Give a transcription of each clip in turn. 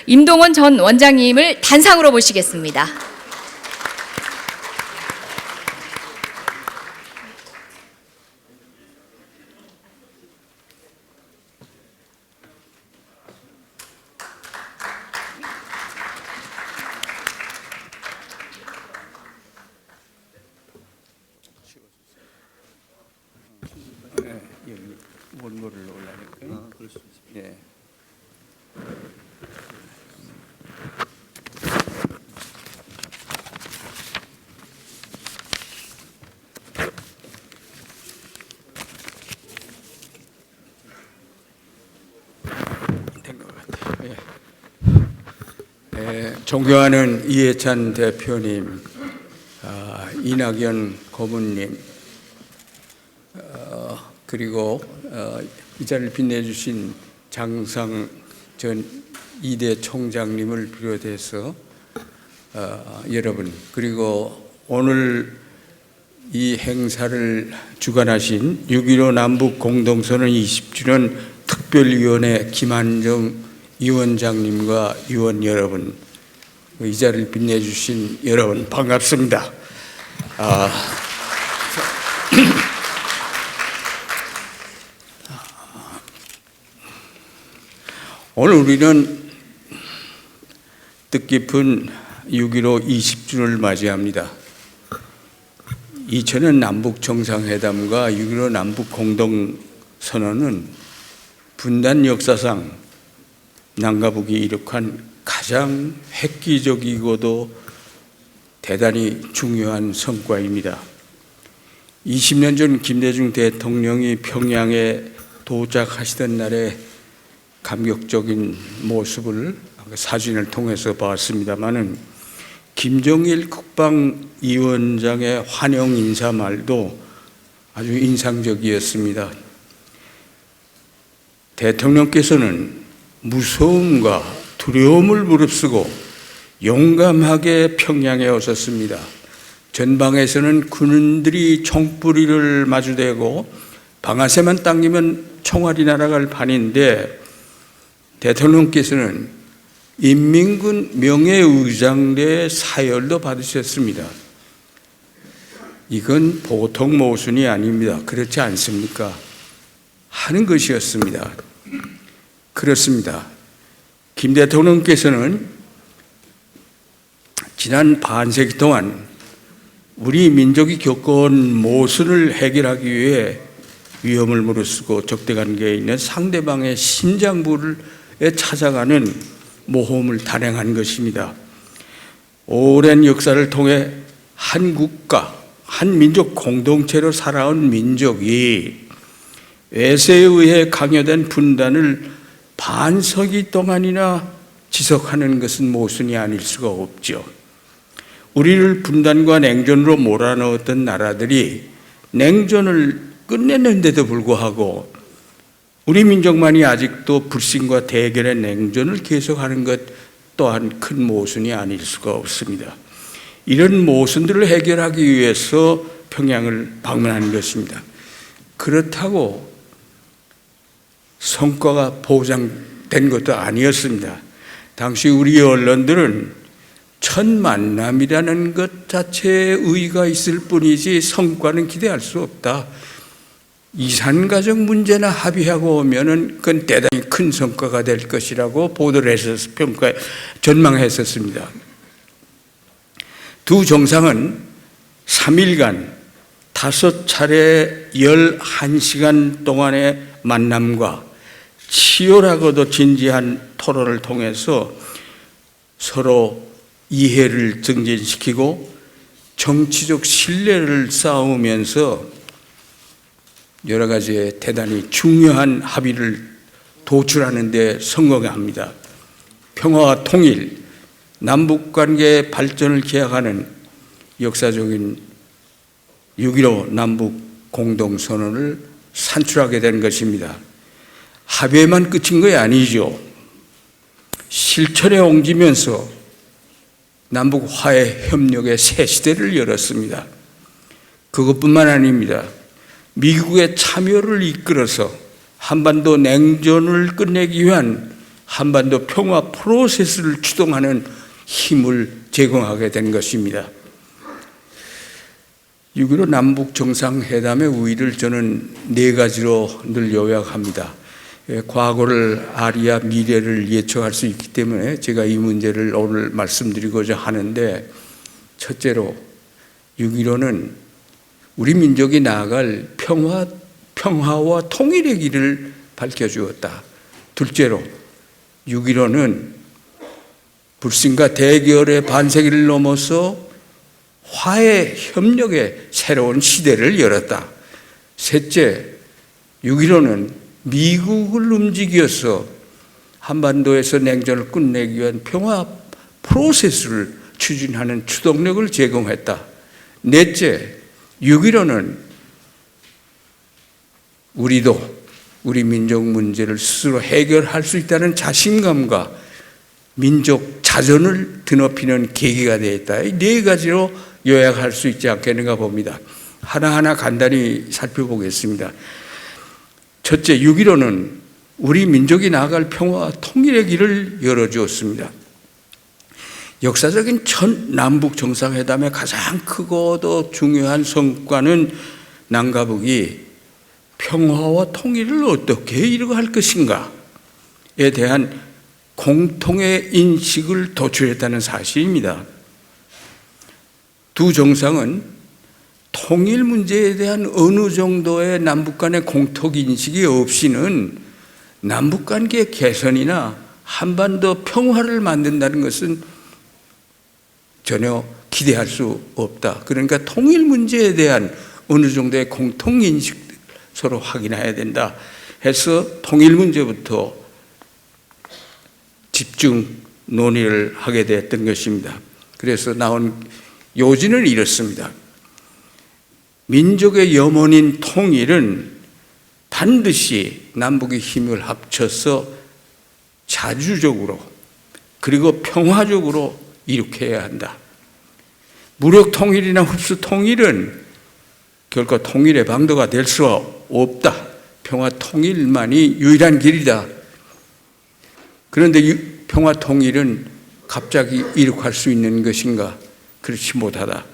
임동원 전 원장님을 단상으로 모시겠습니다. 여기 원고를 올라갈까요? 그럴 수 있습니다. 예. 된 것 같아요. 예. 존경하는 이해찬 대표님, 이낙연 고문님, 그리고 이 자리를 빛내주신 장상 전 2대 총장님을 비롯해서 여러분, 그리고 오늘 이 행사를 주관하신 6.15 남북 공동선언 20주년 특별위원회 김한정 위원장님과 위원 여러분, 이 자리를 빛내주신 여러분 반갑습니다. 오늘 우리는 뜻깊은 6.15 20주년을 맞이합니다. 2000년 남북 정상회담과 6.15 남북 공동선언은 분단 역사상 남과 북이 이룩한 가장 획기적이고도 대단히 중요한 성과입니다. 20년 전 김대중 대통령이 평양에 도착하시던 날에 감격적인 모습을 사진을 통해서 봤습니다마는 김정일 국방위원장의 환영 인사 말도 아주 인상적이었습니다. 대통령께서는 무서움과 두려움을 무릅쓰고 용감하게 평양에 오셨습니다. 전방에서는 군인들이 총부리를 마주대고 방아쇠만 당기면 총알이 날아갈 판인데 대통령께서는 인민군 명예의장대 사열도 받으셨습니다. 이건 보통 모순이 아닙니다. 그렇지 않습니까? 하는 것이었습니다. 그렇습니다. 김 대통령께서는 지난 반세기 동안 우리 민족이 겪어온 모순을 해결하기 위해 위험을 무릅쓰고 적대관계에 있는 상대방의 심장부를 찾아가는 모험을 단행한 것입니다. 오랜 역사를 통해 한 국가, 한 민족 공동체로 살아온 민족이 외세에 의해 강요된 분단을 반서기 동안이나 지속하는 것은 모순이 아닐 수가 없죠. 우리를 분단과 냉전으로 몰아넣었던 나라들이 냉전을 끝냈는데도 불구하고 우리 민족만이 아직도 불신과 대결의 냉전을 계속하는 것 또한 큰 모순이 아닐 수가 없습니다. 이런 모순들을 해결하기 위해서 평양을 방문한 것입니다. 그렇다고 성과가 보장된 것도 아니었습니다. 당시 우리 언론들은 첫 만남이라는 것 자체에 의의가 있을 뿐이지 성과는 기대할 수 없다. 이산가족 문제나 합의하고 오면은 그건 대단히 큰 성과가 될 것이라고 보도를 해서 전망했었습니다. 두 정상은 3일간 5차례 11시간 동안의 만남과 치열하고도 진지한 토론을 통해서 서로 이해를 증진시키고 정치적 신뢰를 쌓으면서 여러 가지의 대단히 중요한 합의를 도출하는 데 성공합니다. 평화와 통일, 남북관계의 발전을 기약하는 역사적인 6.15 남북 공동선언을 산출하게 된 것입니다. 합의에만 그친 것이 아니죠. 실천에 옮기면서 남북 화해 협력의 새 시대를 열었습니다. 그것뿐만 아닙니다. 미국의 참여를 이끌어서 한반도 냉전을 끝내기 위한 한반도 평화 프로세스를 추동하는 힘을 제공하게 된 것입니다. 6.15 남북 정상회담의 우위를 저는 네 가지로 늘 요약합니다. 과거를 알아야 미래를 예측할 수 있기 때문에 제가 이 문제를 오늘 말씀드리고자 하는데, 첫째로 6.15는 우리 민족이 나아갈 평화와 통일의 길을 밝혀주었다. 둘째로 6.15는 불신과 대결의 반세기를 넘어서 화해 협력의 새로운 시대를 열었다. 셋째, 6.15는 미국을 움직여서 한반도에서 냉전을 끝내기 위한 평화 프로세스를 추진하는 추동력을 제공했다. 넷째, 6.15는 우리도 우리 민족 문제를 스스로 해결할 수 있다는 자신감과 민족 자존을 드높이는 계기가 되었다. 이 네 가지로 요약할 수 있지 않겠는가 봅니다. 하나하나 간단히 살펴보겠습니다. 첫째, 6.15는 우리 민족이 나아갈 평화와 통일의 길을 열어주었습니다. 역사적인 남북 정상회담의 가장 크고도 중요한 성과는 남과 북이 평화와 통일을 어떻게 이루어갈 것인가에 대한 공통의 인식을 도출했다는 사실입니다. 두 정상은 통일 문제에 대한 어느 정도의 남북 간의 공통 인식이 없이는 남북 관계 개선이나 한반도 평화를 만든다는 것은 전혀 기대할 수 없다. 그러니까 통일 문제에 대한 어느 정도의 공통 인식 서로 확인해야 된다 해서 통일 문제부터 집중 논의를 하게 됐던 것입니다. 그래서 나온 요지는 이렇습니다. 민족의 염원인 통일은 반드시 남북의 힘을 합쳐서 자주적으로 그리고 평화적으로 이룩해야 한다. 무력 통일이나 흡수 통일은 결코 통일의 방도가 될 수 없다. 평화 통일만이 유일한 길이다. 그런데 평화 통일은 갑자기 이룩할 수 있는 것인가? 그렇지 못하다.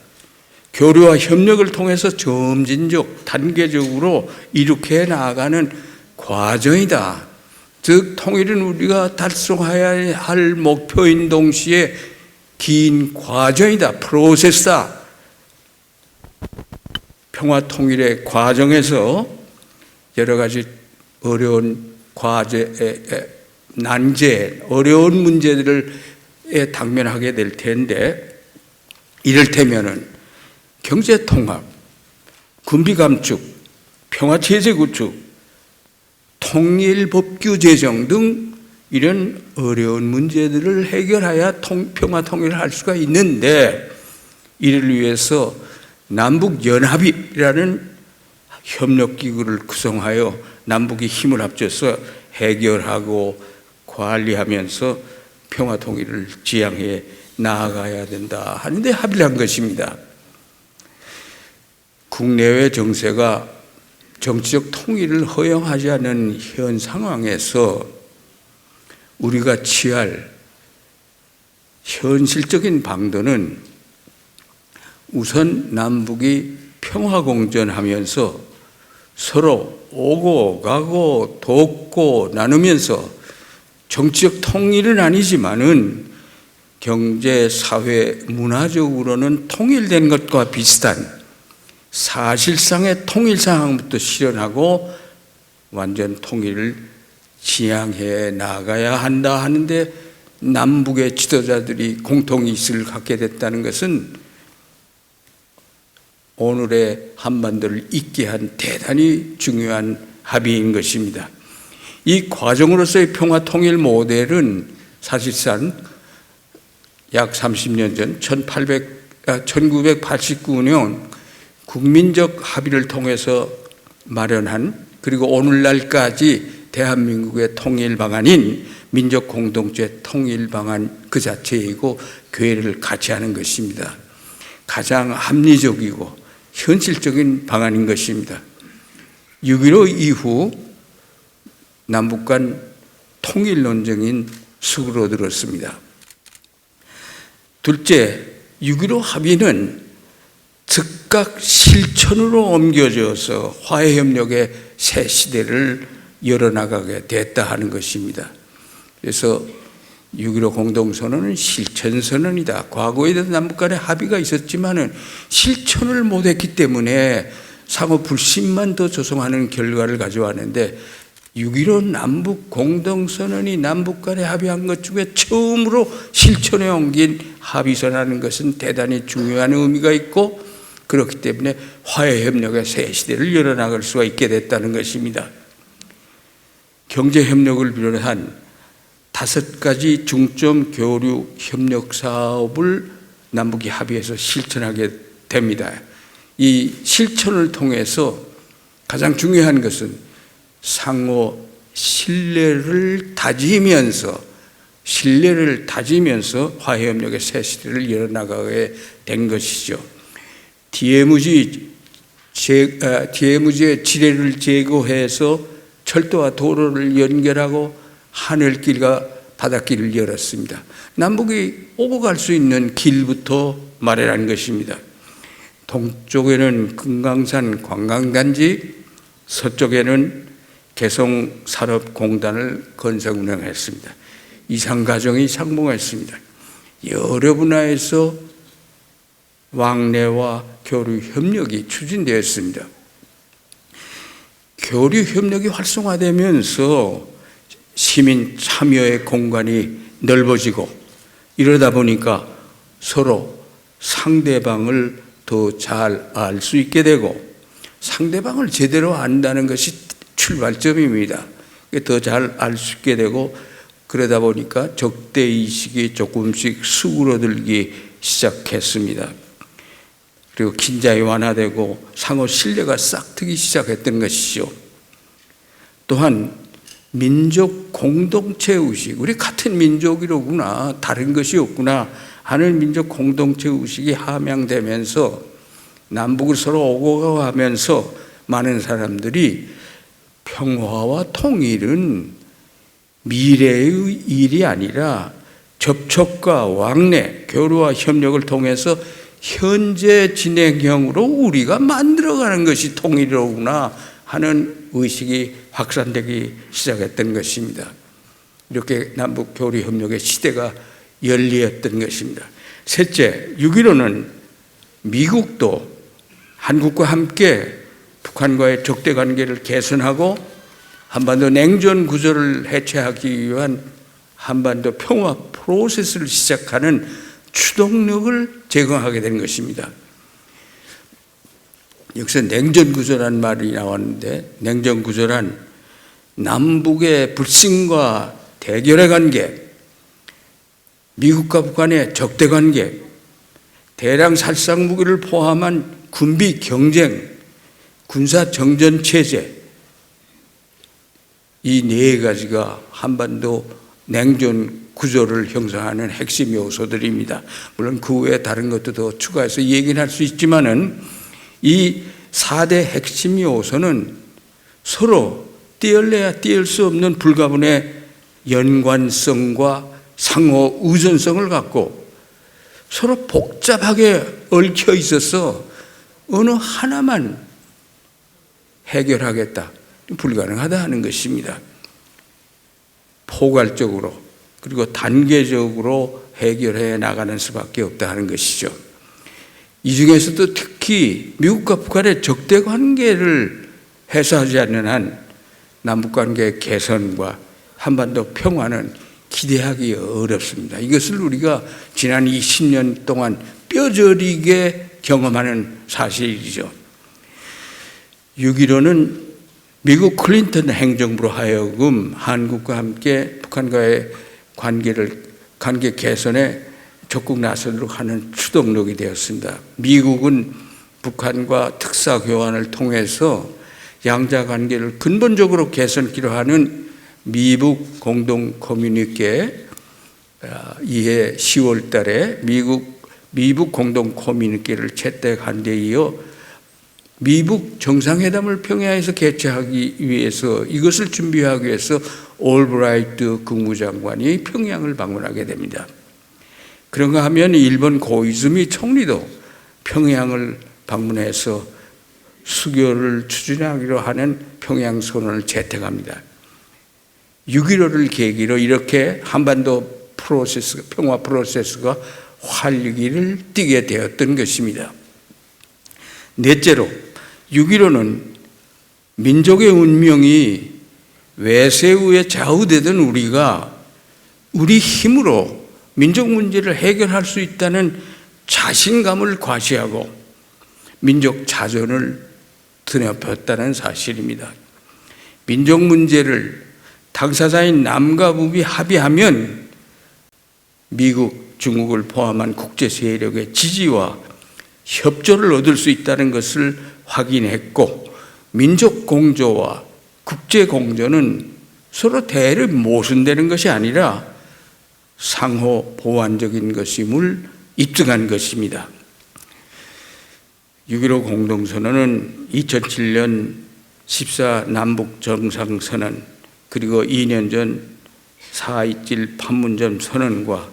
교류와 협력을 통해서 점진적, 단계적으로 이룩해 나아가는 과정이다. 즉 통일은 우리가 달성해야 할 목표인 동시에 긴 과정이다. 프로세스다. 평화 통일의 과정에서 여러 가지 어려운 난제, 어려운 문제들에 당면하게 될 텐데, 이를테면은 경제 통합, 군비 감축, 평화 체제 구축, 통일 법규 제정 등 이런 어려운 문제들을 해결해야 평화 통일을 할 수가 있는데, 이를 위해서 남북연합이라는 협력기구를 구성하여 남북이 힘을 합쳐서 해결하고 관리하면서 평화 통일을 지향해 나아가야 된다 하는데 합의를 한 것입니다. 국내외 정세가 정치적 통일을 허용하지 않는 현 상황에서 우리가 취할 현실적인 방도는 우선 남북이 평화공존하면서 서로 오고 가고 돕고 나누면서 정치적 통일은 아니지만은 경제, 사회, 문화적으로는 통일된 것과 비슷한 사실상의 통일 상황부터 실현하고 완전 통일을 지향해 나가야 한다 하는데, 남북의 지도자들이 공통의식을 갖게 됐다는 것은 오늘의 한반도를 있게 한 대단히 중요한 합의인 것입니다. 이 과정으로서의 평화 통일 모델은 사실상 약 30년 전 1989년 국민적 합의를 통해서 마련한, 그리고 오늘날까지 대한민국의 통일 방안인 민족 공동체 통일 방안 그 자체이고 교회를 같이 하는 것입니다. 가장 합리적이고 현실적인 방안인 것입니다. 6.15 이후 남북 간 통일 논쟁인 수그러들었습니다. 둘째, 6.15 합의는 즉각 실천으로 옮겨져서 화해협력의 새 시대를 열어나가게 됐다 하는 것입니다. 그래서 6.15 공동선언은 실천선언이다. 과거에도 남북 간의 합의가 있었지만은 실천을 못했기 때문에 상호 불신만 더 조성하는 결과를 가져왔는데 6.15 남북 공동선언이 남북 간에 합의한 것 중에 처음으로 실천에 옮긴 합의서라는 것은 대단히 중요한 의미가 있고, 그렇기 때문에 화해협력의 새 시대를 열어나갈 수가 있게 됐다는 것입니다. 경제협력을 비롯한 5가지 중점 교류 협력 사업을 남북이 합의해서 실천하게 됩니다. 이 실천을 통해서 가장 중요한 것은 상호 신뢰를 다지면서 화해협력의 새 시대를 열어나가게 된 것이죠. DMZ의 지뢰를 제거해서 철도와 도로를 연결하고 하늘길과 바닷길을 열었습니다. 남북이 오고 갈 수 있는 길부터 마련한 것입니다. 동쪽에는 금강산 관광단지, 서쪽에는 개성산업공단을 건설 운영했습니다. 이상과정이 상봉했습니다. 여러 분야에서 왕래와 교류 협력이 추진되었습니다. 교류 협력이 활성화되면서 시민 참여의 공간이 넓어지고, 이러다 보니까 서로 상대방을 더 잘 알 수 있게 되고, 상대방을 제대로 안다는 것이 출발점입니다. 더 잘 알 수 있게 되고, 그러다 보니까 적대의식이 조금씩 수그러들기 시작했습니다. 그리고 긴장이 완화되고 상호 신뢰가 싹트기 시작했던 것이죠. 또한 민족 공동체 의식, 우리 같은 민족이로구나, 다른 것이 없구나 하는 민족 공동체 의식이 함양되면서 남북을 서로 오고 가면서 많은 사람들이 평화와 통일은 미래의 일이 아니라 접촉과 왕래, 교류와 협력을 통해서 현재 진행형으로 우리가 만들어가는 것이 통일이로구나 하는 의식이 확산되기 시작했던 것입니다. 이렇게 남북 교류 협력의 시대가 열리었던 것입니다. 셋째, 6.15는 미국도 한국과 함께 북한과의 적대 관계를 개선하고 한반도 냉전 구조를 해체하기 위한 한반도 평화 프로세스를 시작하는 추동력을 제공하게 된 것입니다. 여기서 냉전 구조라는 말이 나왔는데, 냉전 구조란 남북의 불신과 대결의 관계, 미국과 북한의 적대 관계, 대량 살상 무기를 포함한 군비 경쟁, 군사 정전 체제, 이 4가지가 한반도 냉전 구조를 형성하는 핵심 요소들입니다. 물론 그 외에 다른 것도 더 추가해서 얘기는 할 수 있지만은 이 4대 핵심 요소는 서로 떼어내야 떼을 수 없는 불가분의 연관성과 상호 의존성을 갖고 서로 복잡하게 얽혀 있어서 어느 하나만 해결하겠다, 불가능하다 하는 것입니다. 포괄적으로 그리고 단계적으로 해결해 나가는 수밖에 없다 하는 것이죠. 이 중에서도 특히 미국과 북한의 적대 관계를 해소하지 않는 한 남북관계 개선과 한반도 평화는 기대하기 어렵습니다. 이것을 우리가 지난 20년 동안 뼈저리게 경험하는 사실이죠. 6.15는 미국 클린턴 행정부로 하여금 한국과 함께 북한과의 관계 개선에 적극 나서도록 하는 추동력이 되었습니다. 미국은 북한과 특사 교환을 통해서 양자 관계를 근본적으로 개선키로 하는 미북 공동 커뮤니케, 이해 10월 달에 미북 공동 커뮤니케를 채택한 데 이어 미북 정상회담을 평양에서 개최하기 위해서, 이것을 준비하기 위해서 올브라이트 국무장관이 평양을 방문하게 됩니다. 그런가 하면 일본 고이즈미 총리도 평양을 방문해서 수교를 추진하기로 하는 평양 선언을 채택합니다. 6.15를 계기로 이렇게 한반도 평화 프로세스가 활기를 띠게 되었던 것입니다. 넷째로 6.15는 민족의 운명이 외세우에 좌우되던 우리가 우리 힘으로 민족 문제를 해결할 수 있다는 자신감을 과시하고 민족 자존을 드높였다는 사실입니다. 민족 문제를 당사자인 남과 북이 합의하면 미국, 중국을 포함한 국제 세력의 지지와 협조를 얻을 수 있다는 것을 확인했고, 민족 공조와 국제 공조는 서로 대립 모순되는 것이 아니라 상호 보완적인 것임을 입증한 것입니다. 6.15 공동선언은 2007년 14 남북 정상선언, 그리고 2년 전 4.27 판문점 선언과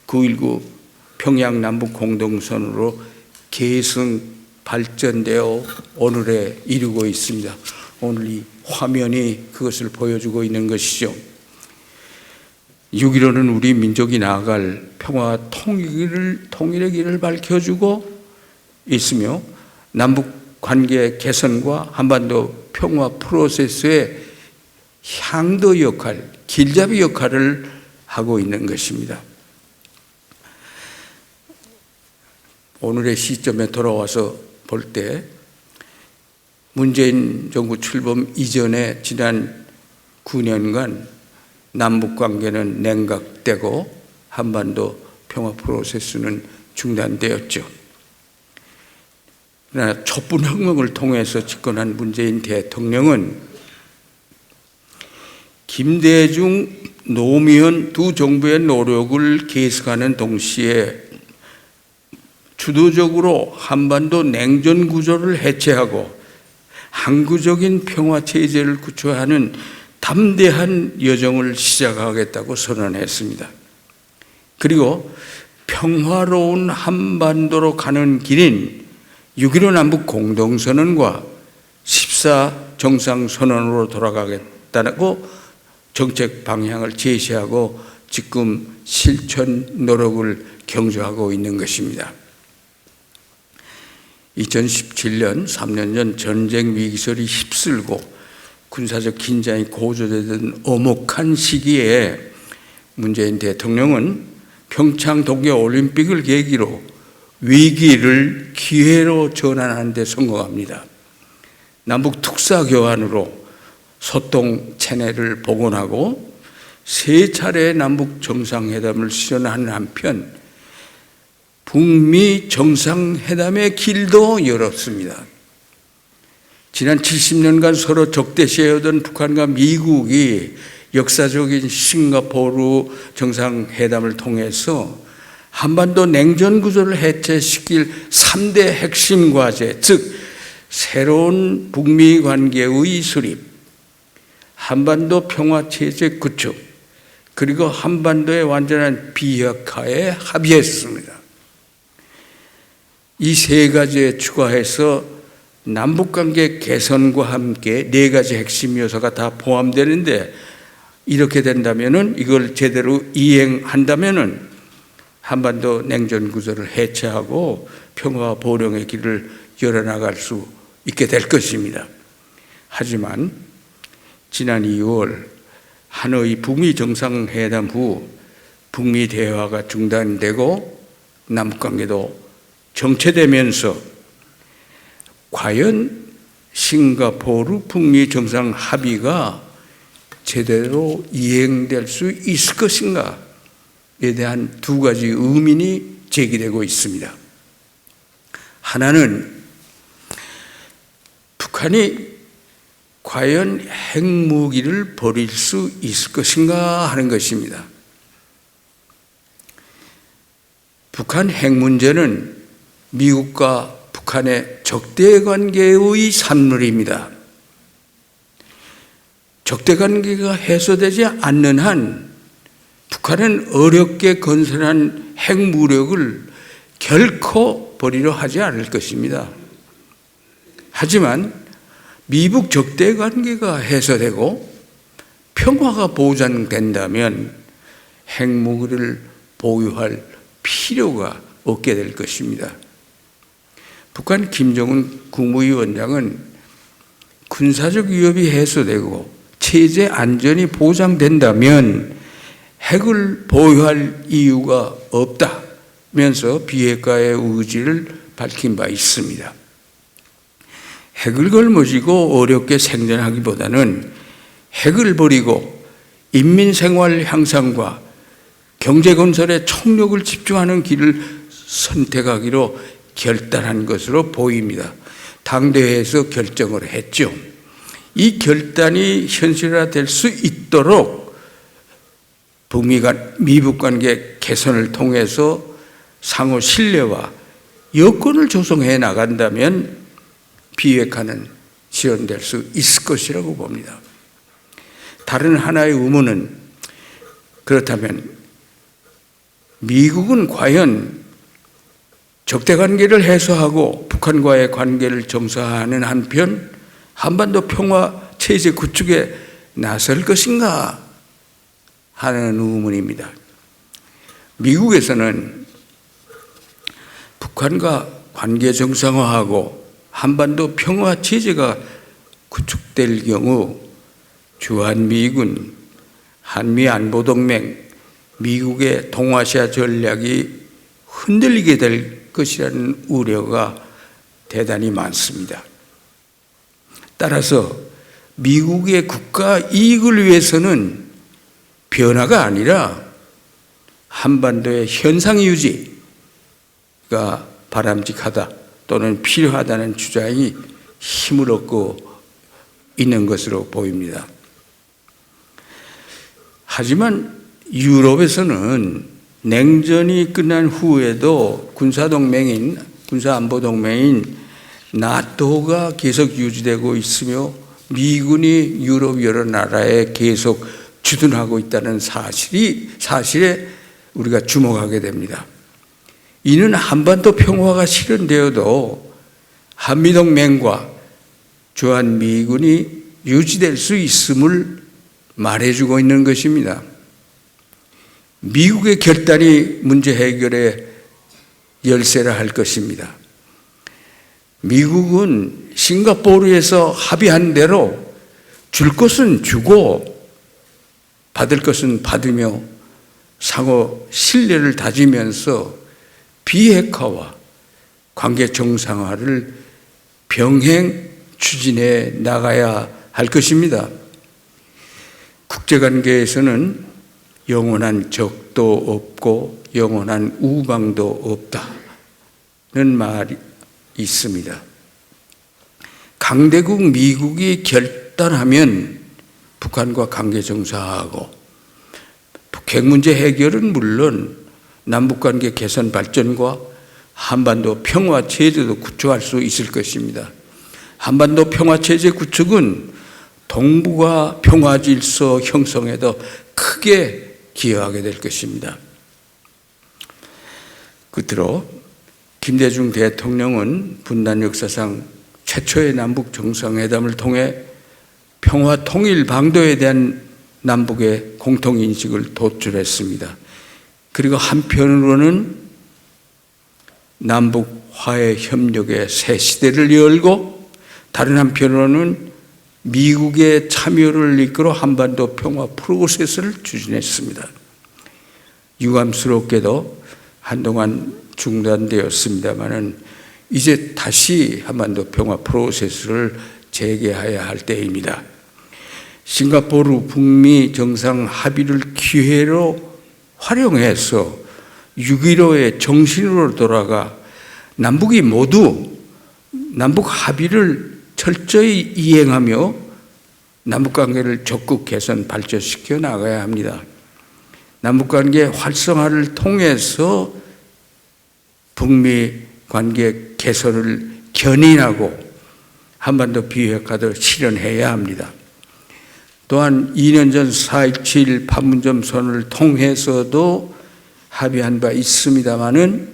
9.19 평양 남북 공동선언으로 계승 발전되어 오늘에 이르고 있습니다. 오늘 이 화면이 그것을 보여주고 있는 것이죠. 6.15는 우리 민족이 나아갈 평화와 통일의 길을 밝혀주고 있으며 남북 관계 개선과 한반도 평화 프로세스의 향도 역할, 길잡이 역할을 하고 있는 것입니다. 오늘의 시점에 돌아와서 볼 때 문재인 정부 출범 이전에 지난 9년간 남북 관계는 냉각되고 한반도 평화 프로세스는 중단되었죠. 그러나 촛불혁명을 통해서 집권한 문재인 대통령은 김대중, 노무현 두 정부의 노력을 계승하는 동시에 주도적으로 한반도 냉전 구조를 해체하고 항구적인 평화 체제를 구축하는 담대한 여정을 시작하겠다고 선언했습니다. 그리고 평화로운 한반도로 가는 길인 6.15 남북 공동선언과 14 정상선언으로 돌아가겠다고 정책 방향을 제시하고 지금 실천 노력을 경주하고 있는 것입니다. 2017년 3년 전 전쟁 위기설이 휩쓸고 군사적 긴장이 고조되던 엄혹한 시기에 문재인 대통령은 평창 동계올림픽을 계기로 위기를 기회로 전환하는 데 성공합니다. 남북 특사 교환으로 소통 채널을 복원하고 3차례 남북 정상회담을 실현하는 한편 북미 정상회담의 길도 열었습니다. 지난 70년간 서로 적대시해오던 북한과 미국이 역사적인 싱가포르 정상회담을 통해서 한반도 냉전 구조를 해체시킬 3대 핵심 과제, 즉 새로운 북미 관계의 수립, 한반도 평화체제 구축, 그리고 한반도의 완전한 비핵화에 합의했습니다. 이 3가지에 추가해서 남북관계 개선과 함께 4가지 핵심 요소가 다 포함되는데, 이렇게 된다면은, 이걸 제대로 이행한다면은 한반도 냉전 구조를 해체하고 평화와 보령의 길을 열어나갈 수 있게 될 것입니다. 하지만 지난 2월 하노이 북미 정상회담 후 북미 대화가 중단되고 남북관계도 정체되면서 과연 싱가포르 북미 정상 합의가 제대로 이행될 수 있을 것인가에 대한 2가지 의문이 제기되고 있습니다. 하나는 북한이 과연 핵무기를 버릴 수 있을 것인가 하는 것입니다. 북한 핵 문제는 미국과 북한의 적대 관계의 산물입니다. 적대 관계가 해소되지 않는 한 북한은 어렵게 건설한 핵무력을 결코 버리려 하지 않을 것입니다. 하지만 미북 적대 관계가 해소되고 평화가 보장된다면 핵무기를 보유할 필요가 없게 될 것입니다. 북한 김정은 국무위원장은 군사적 위협이 해소되고 체제 안전이 보장된다면 핵을 보유할 이유가 없다면서 비핵화의 의지를 밝힌 바 있습니다. 핵을 걸머쥐고 어렵게 생존하기보다는 핵을 버리고 인민생활 향상과 경제건설에 총력을 집중하는 길을 선택하기로 결단한 것으로 보입니다. 당대회에서 결정을 했죠. 이 결단이 현실화될 수 있도록 북미 간 미북 관계 개선을 통해서 상호 신뢰와 여건을 조성해 나간다면 비핵화는 지연될 수 있을 것이라고 봅니다. 다른 하나의 의문은 그렇다면 미국은 과연 적대 관계를 해소하고 북한과의 관계를 정상화하는 한편 한반도 평화 체제 구축에 나설 것인가 하는 의문입니다. 미국에서는 북한과 관계 정상화하고 한반도 평화 체제가 구축될 경우 주한미군, 한미안보동맹, 미국의 동아시아 전략이 흔들리게 될 것이라는 우려가 대단히 많습니다. 따라서 미국의 국가 이익을 위해서는 변화가 아니라 한반도의 현상 유지가 바람직하다 또는 필요하다는 주장이 힘을 얻고 있는 것으로 보입니다. 하지만 유럽에서는 냉전이 끝난 후에도 군사안보동맹인 나토가 계속 유지되고 있으며 미군이 유럽 여러 나라에 계속 주둔하고 있다는 사실에 우리가 주목하게 됩니다. 이는 한반도 평화가 실현되어도 한미동맹과 주한미군이 유지될 수 있음을 말해주고 있는 것입니다. 미국의 결단이 문제 해결의 열쇠라 할 것입니다. 미국은 싱가포르에서 합의한 대로 줄 것은 주고 받을 것은 받으며 상호 신뢰를 다지면서 비핵화와 관계 정상화를 병행 추진해 나가야 할 것입니다. 국제관계에서는 영원한 적도 없고 영원한 우방도 없다는 말이 있습니다. 강대국 미국이 결단하면 북한과 관계 정상화하고 핵 문제 해결은 물론 남북관계 개선 발전과 한반도 평화 체제도 구축할 수 있을 것입니다. 한반도 평화 체제 구축은 동북아 평화 질서 형성에도 크게 기여하게 될 것입니다. 끝으로 김대중 대통령은 분단 역사상 최초의 남북 정상회담을 통해 평화 통일 방도에 대한 남북의 공통인식을 도출했습니다. 그리고 한편으로는 남북 화해 협력의 새 시대를 열고 다른 한편으로는 미국의 참여를 이끌어 한반도 평화 프로세스를 추진했습니다. 유감스럽게도 한동안 중단되었습니다마는 이제 다시 한반도 평화 프로세스를 재개해야 할 때입니다. 싱가포르 북미 정상 합의를 기회로 활용해서 6.15의 정신으로 돌아가 남북이 모두 남북 합의를 철저히 이행하며 남북관계를 적극 개선 발전시켜 나가야 합니다. 남북관계 활성화를 통해서 북미 관계 개선을 견인하고 한반도 비핵화도 실현해야 합니다. 또한 2년 전 4.27 판문점 선언을 통해서도 합의한 바 있습니다마는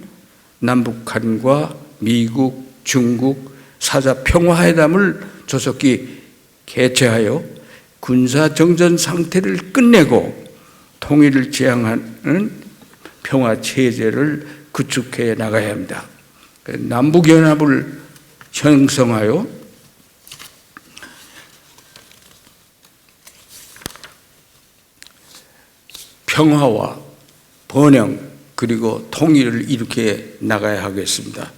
남북한과 미국, 중국 사자 평화회담을 조속히 개최하여 군사 정전 상태를 끝내고 통일을 지향하는 평화 체제를 구축해 나가야 합니다. 남북연합을 형성하여 평화와 번영 그리고 통일을 일으켜 나가야 하겠습니다.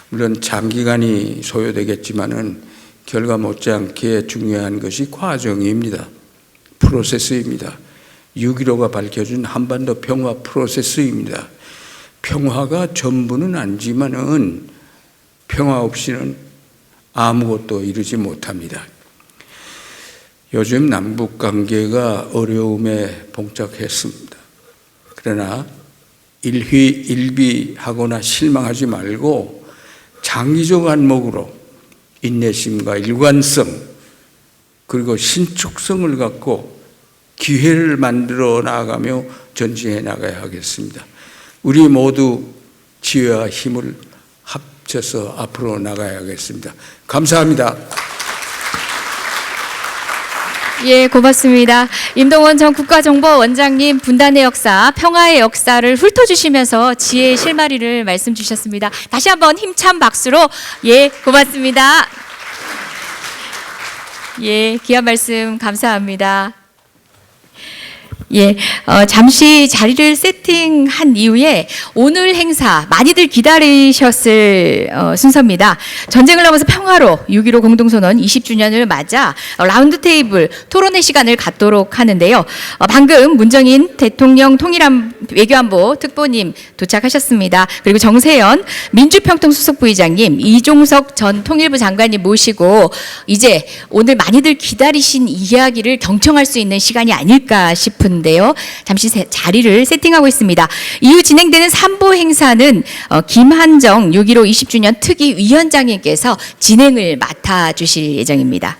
물론 장기간이 소요되겠지만은 결과 못지않게 중요한 것이 과정입니다. 프로세스입니다. 6.15가 밝혀준 한반도 평화 프로세스입니다. 평화가 전부는 아니지만은 평화 없이는 아무것도 이루지 못합니다. 요즘 남북 관계가 어려움에 봉착했습니다. 그러나 일희일비하거나 실망하지 말고 장기적 안목으로 인내심과 일관성 그리고 신축성을 갖고 기회를 만들어 나가며 전진해 나가야 하겠습니다. 우리 모두 지혜와 힘을 합쳐서 앞으로 나가야겠습니다. 감사합니다. 예, 고맙습니다. 임동원 전 국가정보원장님 분단의 역사, 평화의 역사를 훑어주시면서 지혜의 실마리를 말씀 주셨습니다. 다시 한번 힘찬 박수로 예, 고맙습니다. 예, 귀한 말씀 감사합니다. 예, 잠시 자리를 세팅한 이후에 오늘 행사 많이들 기다리셨을 순서입니다. 전쟁을 넘어서 평화로 6.15 공동선언 20주년을 맞아 라운드 테이블 토론회 시간을 갖도록 하는데요. 방금 문정인 대통령 외교안보 특보님 도착하셨습니다. 그리고 정세현 민주평통수석부의장님, 이종석 전 통일부 장관님 모시고 이제 오늘 많이들 기다리신 이야기를 경청할 수 있는 시간이 아닐까 싶은데요. 잠시 자리를 세팅하고 있습니다. 이후 진행되는 3부 행사는 김한정 6.15 20주년 특위 위원장님께서 진행을 맡아주실 예정입니다.